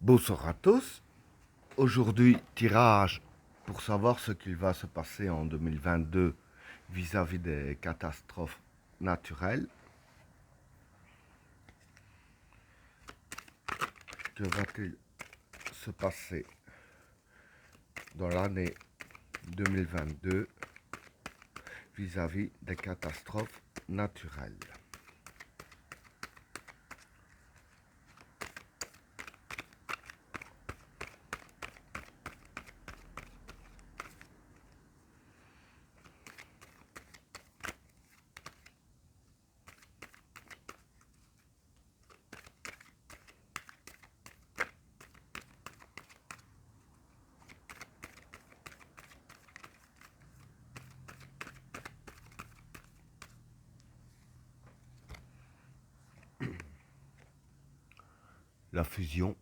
Bonsoir à tous. Aujourd'hui, tirage pour savoir ce qu'il va se passer en 2022 vis-à-vis des catastrophes naturelles. Que va-t-il se passer dans l'année 2022 vis-à-vis des catastrophes naturelles? La fusion,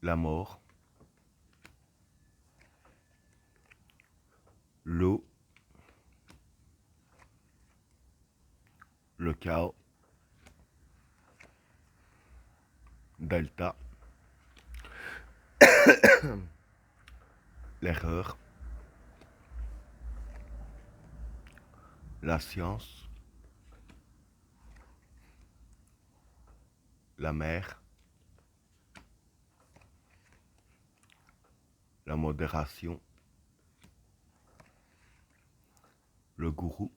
la mort, l'eau, le chaos, delta, l'erreur, la science, la mer, la modération, le gourou,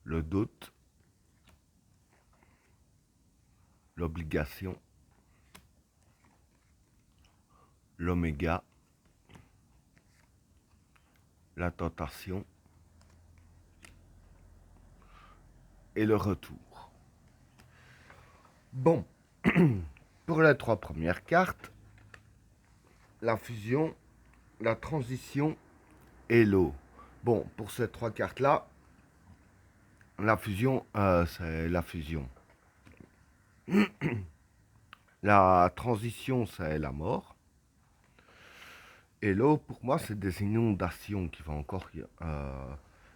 le doute, l'obligation, l'oméga, la tentation et le retour. Bon, pour les trois premières cartes, la fusion, la transition et l'eau. Bon, pour ces trois cartes-là, la fusion, c'est la fusion. La transition, c'est la mort. Et l'eau, pour moi, c'est des inondations qui vont encore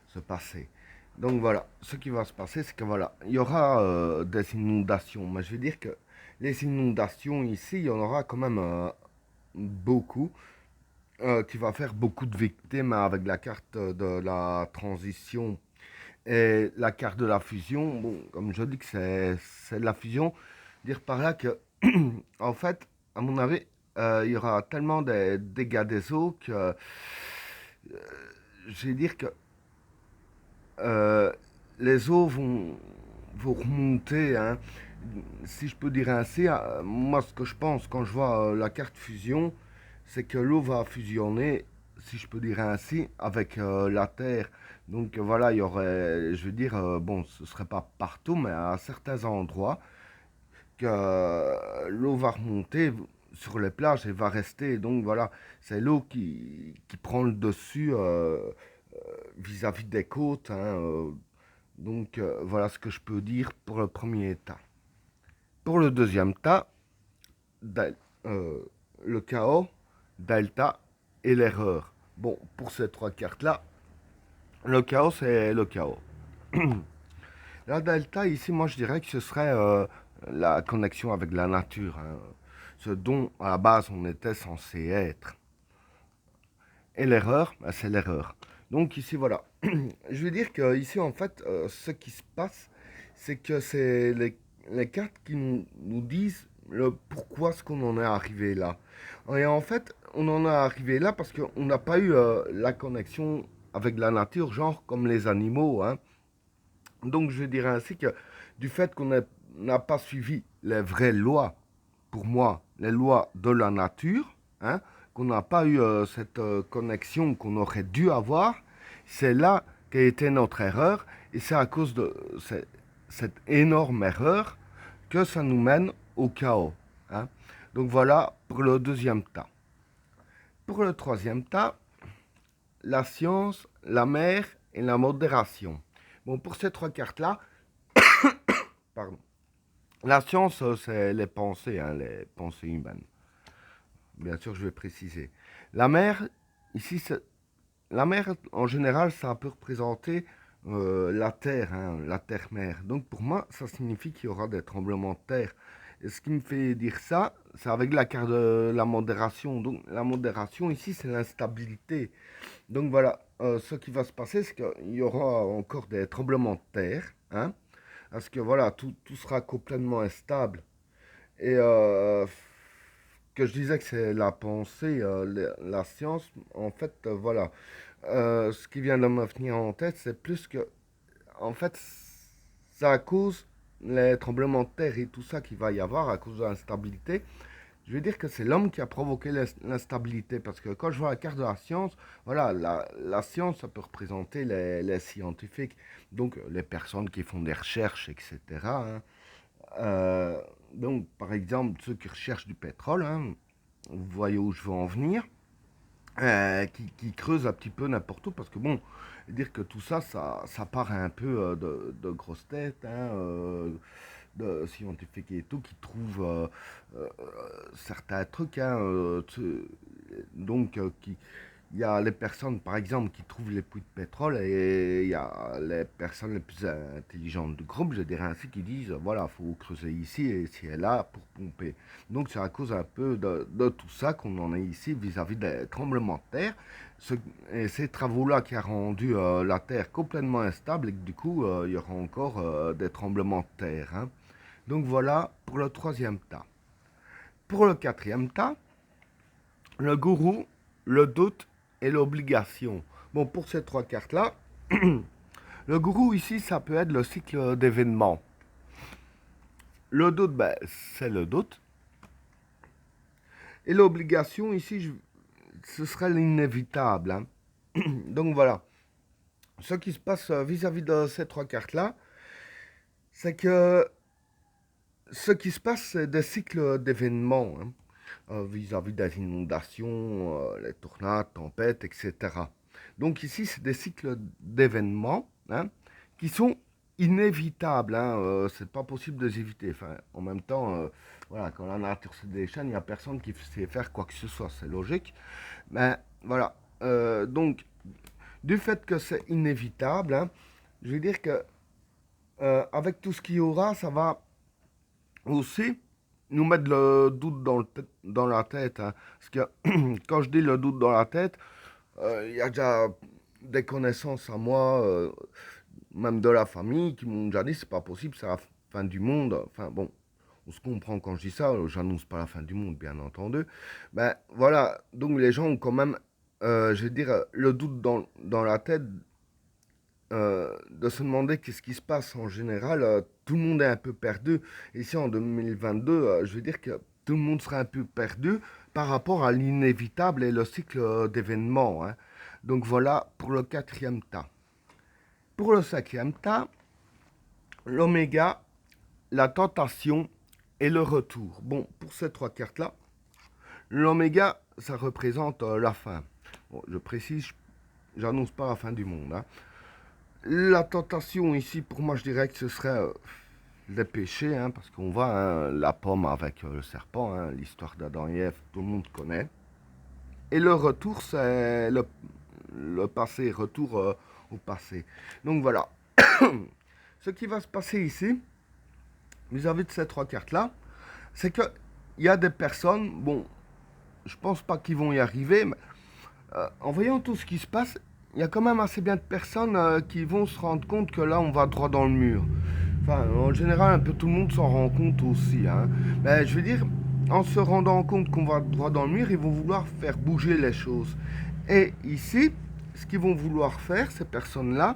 se passer. Donc voilà, ce qui va se passer, c'est que voilà, il y aura des inondations. Mais je veux dire que les inondations ici, il y en aura quand même beaucoup. Qui va faire beaucoup de victimes avec la carte de la transition et la carte de la fusion. Bon, comme je dis que c'est de la fusion, dire par là que, en fait, à mon avis, il y aura tellement de dégâts des eaux que je vais dire que euh, les eaux vont remonter. Hein. Si je peux dire ainsi, moi ce que je pense quand je vois la carte fusion, c'est que l'eau va fusionner, si je peux dire ainsi, avec la terre. Donc voilà, il y aurait, je veux dire, bon, ce serait pas partout, mais à certains endroits, que l'eau va remonter sur les plages et va rester. Donc voilà, c'est l'eau qui prend le dessus vis-à-vis des côtes. Hein, donc voilà ce que je peux dire pour le premier tas. Pour le deuxième tas, euh, le chaos, delta et l'erreur. Bon, pour ces trois cartes-là, le chaos, c'est le chaos. La delta, ici, moi, je dirais que ce serait la connexion avec la nature. Hein, ce dont, à la base, on était censé être. Et l'erreur, bah, c'est l'erreur. Donc ici, voilà. Je veux dire que ici, en fait, ce qui se passe, c'est que c'est les cartes qui nous disent le pourquoi est-ce qu'on en est arrivé là. Et en fait, on en est arrivé là parce qu'on n'a pas eu la connexion avec la nature, genre comme les animaux. Hein. Donc je dirais ainsi que du fait qu'on n'a pas suivi les vraies lois, pour moi, les lois de la nature, hein, qu'on n'a pas eu cette connexion qu'on aurait dû avoir, c'est là qu'a été notre erreur, et c'est à cause de cette énorme erreur que ça nous mène au chaos. Hein. Donc voilà pour le deuxième tas. Pour le troisième tas, la science, la mer et la modération. Bon, pour ces trois cartes-là, pardon. La science, c'est les pensées humaines. Bien sûr, je vais préciser. La mer, ici, la mer, en général, ça peut représenter la terre, hein, la terre-mère. Donc pour moi, ça signifie qu'il y aura des tremblements de terre. Et ce qui me fait dire ça, c'est avec la carte de la modération. Donc la modération ici, c'est l'instabilité. Donc voilà, ce qui va se passer, c'est qu'il y aura encore des tremblements de terre, hein, parce que voilà, tout sera complètement instable. Et que je disais que c'est la pensée, la science, en fait, voilà. Ce qui vient de me venir en tête, c'est plus que, en fait, ça à cause les tremblements de terre et tout ça qu'il va y avoir à cause de l'instabilité. Je veux dire que c'est l'homme qui a provoqué l'instabilité, parce que quand je vois la carte de la science, voilà, la science, ça peut représenter les scientifiques, donc les personnes qui font des recherches, etc., hein. Euh, donc, par exemple, ceux qui recherchent du pétrole, hein, vous voyez où je veux en venir, qui creusent un petit peu n'importe où, parce que bon, dire que tout ça, ça part un peu de grosses têtes, hein, de scientifiques et tout, qui trouvent certains trucs, hein, donc il y a les personnes, par exemple, qui trouvent les puits de pétrole et il y a les personnes les plus intelligentes du groupe, je dirais ainsi, qui disent, voilà, il faut creuser ici et ici et là pour pomper. Donc c'est à cause un peu de tout ça qu'on en est ici vis-à-vis des tremblements de terre. Ce, et ces travaux-là qui ont rendu la Terre complètement instable et que du coup, il y aura encore des tremblements de terre, hein. Donc voilà pour le troisième tas. Pour le quatrième tas, le gourou, le doute et l'obligation. Bon, pour ces trois cartes-là, le gourou ici, ça peut être le cycle d'événements. Le doute, ben, c'est le doute. Et l'obligation ici, ce serait l'inévitable, hein. Donc voilà. Ce qui se passe vis-à-vis de ces trois cartes-là, c'est que ce qui se passe, c'est des cycles d'événements, hein, vis-à-vis des inondations, les tornades, tempêtes, etc. Donc ici, c'est des cycles d'événements, hein, qui sont inévitables, hein, c'est pas possible de les éviter. Enfin, en même temps, voilà, quand la nature se déchaîne, il n'y a personne qui sait faire quoi que ce soit, c'est logique. Mais voilà, donc du fait que c'est inévitable, hein, je veux dire que avec tout ce qu'il y aura, ça va aussi nous mettre le doute dans la tête, hein. Parce que quand je dis le doute dans la tête, il y a déjà des connaissances à moi, même de la famille, qui m'ont déjà dit c'est pas possible, c'est la fin du monde. Enfin bon, on se comprend quand je dis ça, j'annonce pas la fin du monde, bien entendu. Ben voilà, donc les gens ont quand même, je veux dire, le doute dans la tête de se demander qu'est-ce qui se passe en général. Tout le monde est un peu perdu. Ici en 2022, je veux dire que tout le monde sera un peu perdu par rapport à l'inévitable et le cycle d'événements, hein. Donc voilà pour le quatrième tas. Pour le cinquième tas, l'oméga, la tentation et le retour. Bon, pour ces trois cartes-là, l'oméga, ça représente la fin. Bon, je précise, j'annonce pas la fin du monde, hein. La tentation ici, pour moi, je dirais que ce serait les péchés, hein, parce qu'on voit hein, la pomme avec le serpent, hein, l'histoire d'Adam et Ève, tout le monde connaît. Et le retour, c'est le passé, retour au passé. Donc voilà. Ce qui va se passer ici, vis-à-vis de ces trois cartes-là, c'est qu'il y a des personnes, bon, je pense pas qu'ils vont y arriver, mais en voyant tout ce qui se passe, il y a quand même assez bien de personnes qui vont se rendre compte que là, on va droit dans le mur. Enfin, en général, un peu tout le monde s'en rend compte aussi, hein. Mais je veux dire, en se rendant compte qu'on va droit dans le mur, ils vont vouloir faire bouger les choses. Et ici, ce qu'ils vont vouloir faire, ces personnes-là,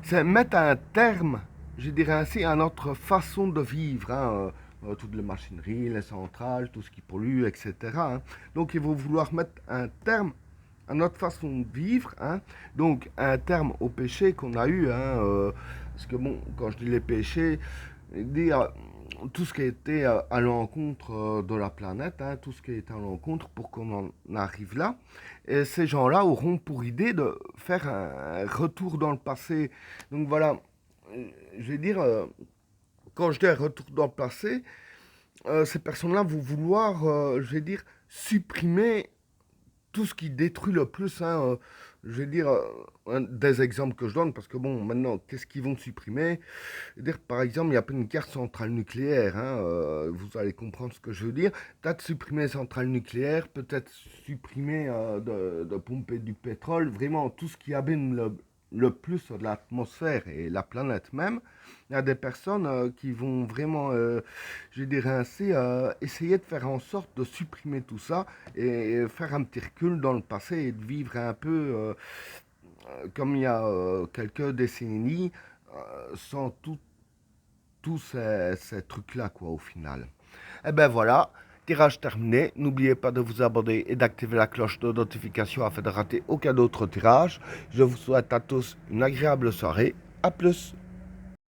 c'est mettre un terme, je dirais ainsi, à notre façon de vivre, hein, toutes les machineries, les centrales, tout ce qui pollue, etc., hein. Donc, ils vont vouloir mettre un terme à notre façon de vivre, hein. Donc un terme au péché qu'on a eu, hein, parce que bon, quand je dis les péchés, dire tout ce qui a été à l'encontre de la planète, hein, tout ce qui a été à l'encontre pour qu'on en arrive là. Et ces gens-là auront pour idée de faire un retour dans le passé. Donc voilà, je vais dire, quand je dis un retour dans le passé, ces personnes-là vont vouloir, je vais dire, supprimer tout ce qui détruit le plus, hein, je vais dire des exemples que je donne, parce que bon, maintenant, qu'est-ce qu'ils vont supprimer? Je veux dire, par exemple, il n'y a pas une carte centrale nucléaire, hein, vous allez comprendre ce que je veux dire. Peut-être supprimer les centrales nucléaires, peut-être supprimer de pomper du pétrole, vraiment tout ce qui abîme le plus de l'atmosphère et la planète même. Il y a des personnes qui vont vraiment, je dirais ainsi, essayer de faire en sorte de supprimer tout ça et faire un petit recul dans le passé et de vivre un peu comme il y a quelques décennies, sans tous ces trucs-là, quoi, au final. Et ben voilà, tirage terminé. N'oubliez pas de vous abonner et d'activer la cloche de notification afin de rater aucun autre tirage. Je vous souhaite à tous une agréable soirée. A plus!